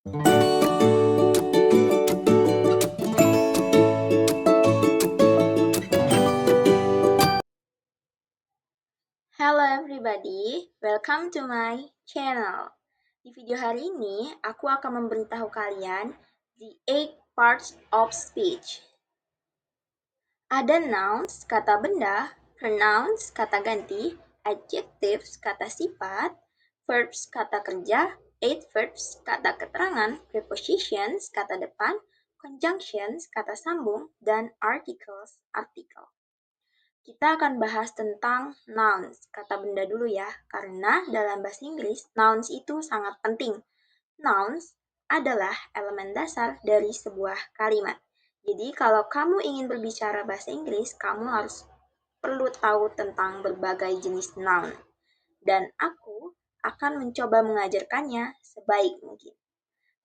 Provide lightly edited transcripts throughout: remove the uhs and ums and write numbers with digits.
Hello everybody, welcome to my channel. Di video hari ini, aku akan memberitahu kalian the 8 parts of speech. Ada nouns, kata benda, pronouns, kata ganti, adjectives, kata sifat, verbs, kata kerja, adverbs, kata keterangan, prepositions, kata depan, conjunctions, kata sambung, dan articles, artikel. Kita akan bahas tentang nouns, kata benda dulu ya, karena dalam bahasa Inggris, nouns itu sangat penting. Nouns adalah elemen dasar dari sebuah kalimat. Jadi kalau kamu ingin berbicara bahasa Inggris, kamu harus perlu tahu tentang berbagai jenis noun. Dan aku akan mencoba mengajarkannya sebaik mungkin.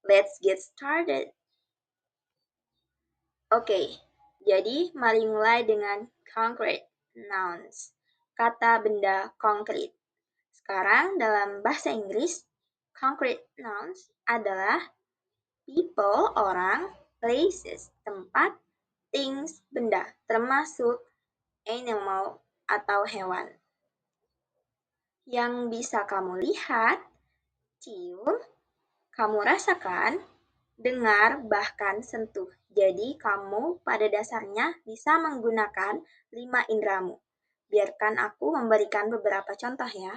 Let's get started. Oke, jadi mari mulai dengan concrete nouns, kata benda konkret. Sekarang dalam bahasa Inggris, concrete nouns adalah people, orang, places, tempat, things, benda, termasuk animal atau hewan. Yang bisa kamu lihat, cium, kamu rasakan, dengar, bahkan sentuh. Jadi kamu pada dasarnya bisa menggunakan 5 inderamu. Biarkan aku memberikan beberapa contoh ya.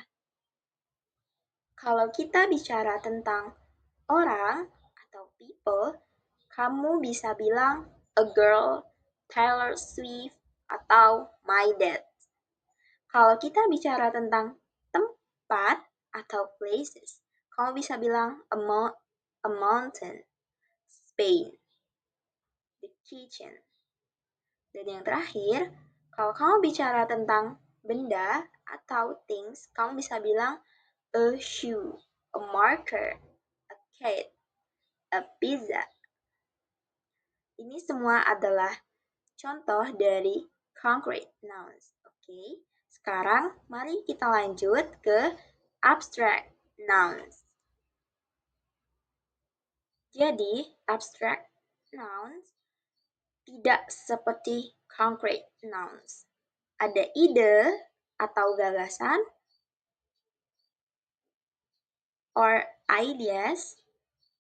Kalau kita bicara tentang orang atau people, kamu bisa bilang a girl, Taylor Swift, atau my dad. Kalau kita bicara tentang tempat atau places, kamu bisa bilang a mountain, Spain, the kitchen. Dan yang terakhir, kalau kamu bicara tentang benda atau things, kamu bisa bilang a shoe, a marker, a cat, a pizza. Ini semua adalah contoh dari concrete nouns. Oke, sekarang mari kita lanjut ke abstract nouns. Jadi, abstract nouns tidak seperti concrete nouns. Ada ide atau gagasan or ideas,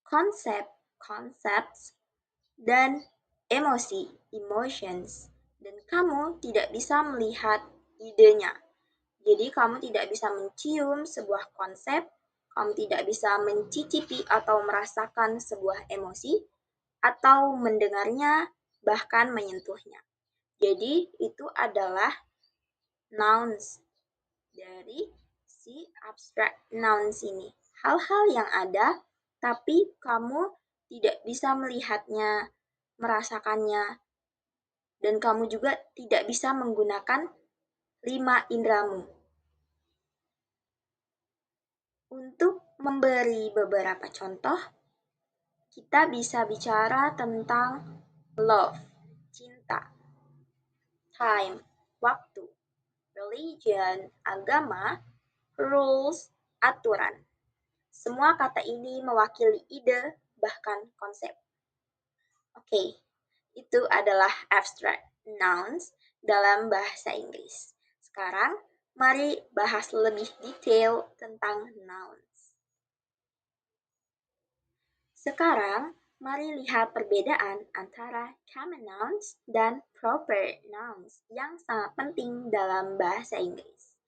konsep, concepts, dan emosi, emotions. Dan kamu tidak bisa melihat idenya. Jadi kamu tidak bisa mencium sebuah konsep, kamu tidak bisa mencicipi atau merasakan sebuah emosi, atau mendengarnya, bahkan menyentuhnya. Jadi itu adalah nouns dari si abstract nouns ini. Hal-hal yang ada, tapi kamu tidak bisa melihatnya, merasakannya, dan kamu juga tidak bisa menggunakan 5 inderamu. Untuk memberi beberapa contoh, kita bisa bicara tentang love, cinta, time, waktu, religion, agama, rules, aturan. Semua kata ini mewakili ide, bahkan konsep. Oke, itu adalah abstract nouns dalam bahasa Inggris. Sekarang, mari bahas lebih detail tentang nouns. Sekarang, mari lihat perbedaan antara common nouns dan proper nouns yang sangat penting dalam bahasa Inggris.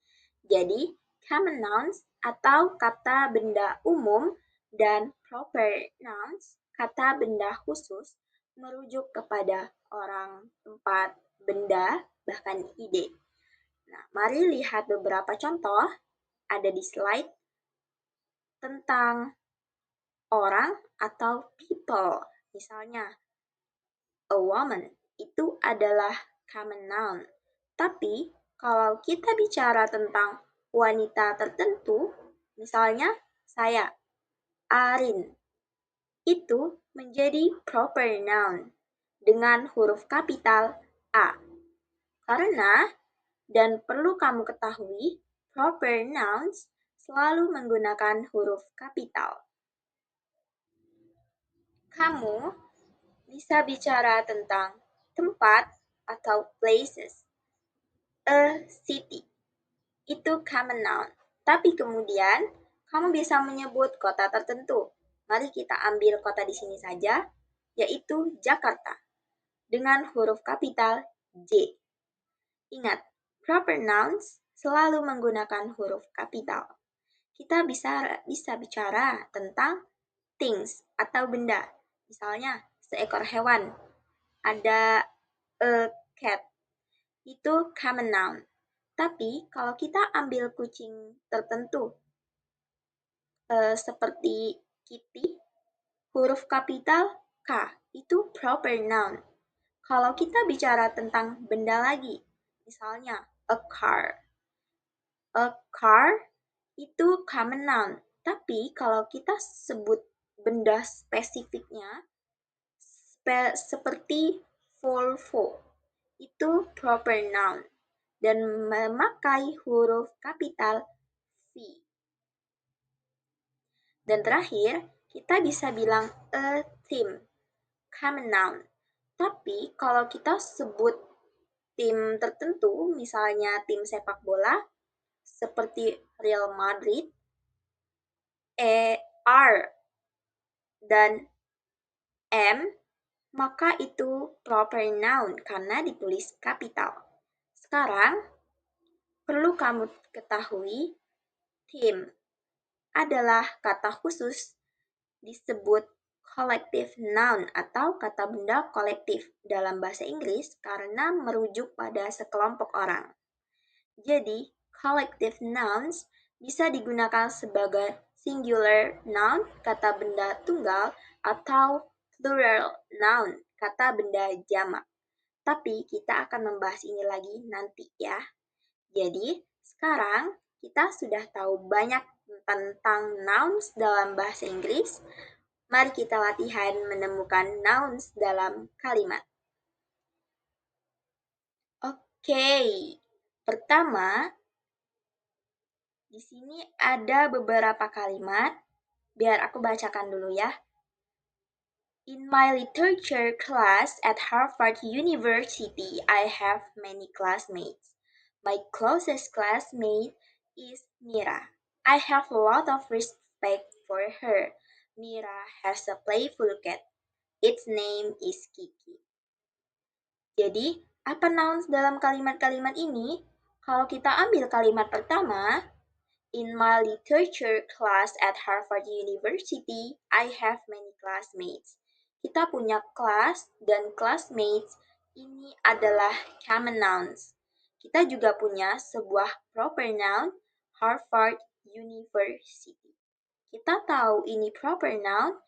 Jadi, common nouns atau kata benda umum dan proper nouns, kata benda khusus, merujuk kepada orang, tempat, benda, bahkan ide. Nah, mari lihat beberapa contoh ada di slide tentang orang atau people. Misalnya, a woman itu adalah common noun. Tapi, kalau kita bicara tentang wanita tertentu, misalnya saya, Arin, itu menjadi proper noun dengan huruf kapital A. Karena, dan perlu kamu ketahui, proper nouns selalu menggunakan huruf kapital. Kamu bisa bicara tentang tempat atau places. A city itu common noun. Tapi kemudian kamu bisa menyebut kota tertentu. Mari kita ambil kota di sini saja, yaitu Jakarta dengan huruf kapital J. Ingat, proper nouns selalu menggunakan huruf kapital. Kita bisa bicara tentang things atau benda. Misalnya, seekor hewan. Ada a cat. Itu common noun. Tapi kalau kita ambil kucing tertentu, seperti kitty, huruf kapital K, itu proper noun. Kalau kita bicara tentang benda lagi, misalnya a car. A car itu common noun. Tapi kalau kita sebut benda spesifiknya, seperti Volvo, itu proper noun dan memakai huruf kapital V. Dan terakhir, kita bisa bilang a team, common noun. Tapi kalau kita sebut tim tertentu, misalnya tim sepak bola, seperti Real Madrid, R dan M, maka itu proper noun karena ditulis kapital. Sekarang, perlu kamu ketahui, team adalah kata khusus disebut collective noun atau kata benda kolektif dalam bahasa Inggris karena merujuk pada sekelompok orang. Jadi, collective nouns bisa digunakan sebagai singular noun, kata benda tunggal, atau plural noun, kata benda jamak. Tapi kita akan membahas ini lagi nanti ya. Jadi, sekarang kita sudah tahu banyak tentang nouns dalam bahasa Inggris. Mari kita latihan menemukan nouns dalam kalimat. Oke, pertama, di sini ada beberapa kalimat. Biar aku bacakan dulu ya. In my literature class at Harvard University, I have many classmates. My closest classmate is Mira. I have a lot of respect for her. Mira has a playful cat. Its name is Kiki. Jadi, apa nouns dalam kalimat-kalimat ini? Kalau kita ambil kalimat pertama, in my literature class at Harvard University, I have many classmates. Kita punya class dan classmates ini adalah common nouns. Kita juga punya sebuah proper noun, Harvard University. Kita tahu ini proper noun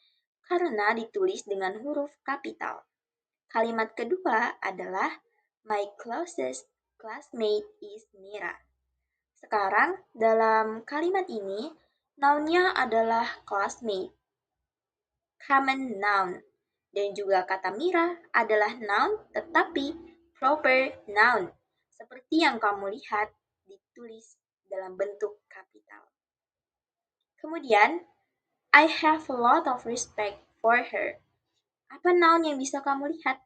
karena ditulis dengan huruf kapital. Kalimat kedua adalah my closest classmate is Mira. Sekarang, dalam kalimat ini, noun-nya adalah classmate, common noun, dan juga kata Mira adalah noun tetapi proper noun, seperti yang kamu lihat ditulis dalam bentuk kapital. Kemudian, I have a lot of respect for her. Apa noun yang bisa kamu lihat?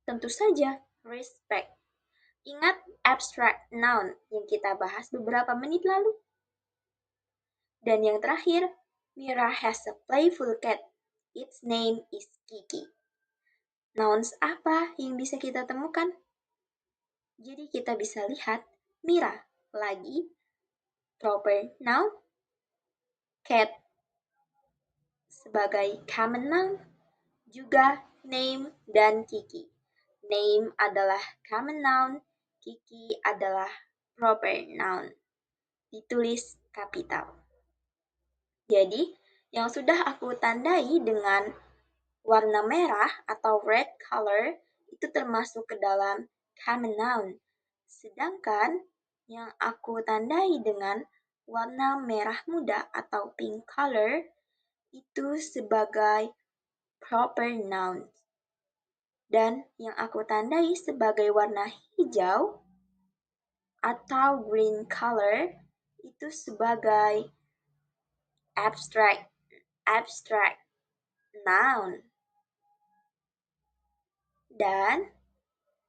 Tentu saja, respect. Ingat abstract noun yang kita bahas beberapa menit lalu? Dan yang terakhir, Mira has a playful cat. Its name is Kiki. Nouns apa yang bisa kita temukan? Jadi kita bisa lihat Mira lagi, proper noun, cat sebagai common noun, juga name dan Kiki. Name adalah common noun, Kiki adalah proper noun. Ditulis kapital. Jadi, yang sudah aku tandai dengan warna merah atau red color itu termasuk ke dalam common noun. Sedangkan yang aku tandai dengan warna merah muda atau pink color itu sebagai proper noun. Dan yang aku tandai sebagai warna hijau atau green color itu sebagai abstract noun. Dan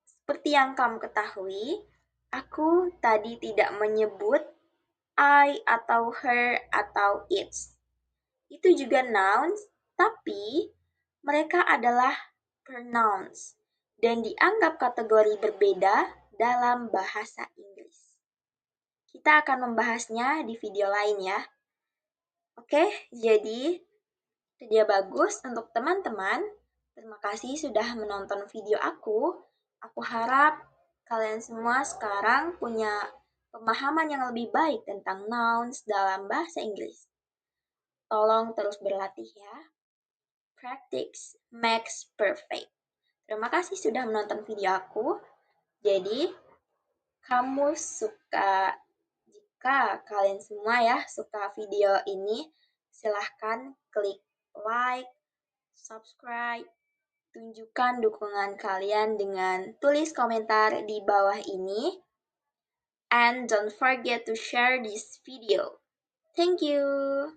seperti yang kamu ketahui, aku tadi tidak menyebut I atau her atau its. Itu juga nouns, tapi mereka adalah pronouns dan dianggap kategori berbeda dalam bahasa Inggris. Kita akan membahasnya di video lain ya. Oke, jadi dia bagus untuk teman-teman. Terima kasih sudah menonton video aku. Aku harap kalian semua sekarang punya pemahaman yang lebih baik tentang nouns dalam bahasa Inggris. Tolong terus berlatih ya. Practice makes perfect. Terima kasih sudah menonton video aku. Jadi, kamu suka, jika kalian semua ya suka video ini, silahkan klik like, subscribe, tunjukkan dukungan kalian dengan tulis komentar di bawah ini, and don't forget to share this video. Thank you.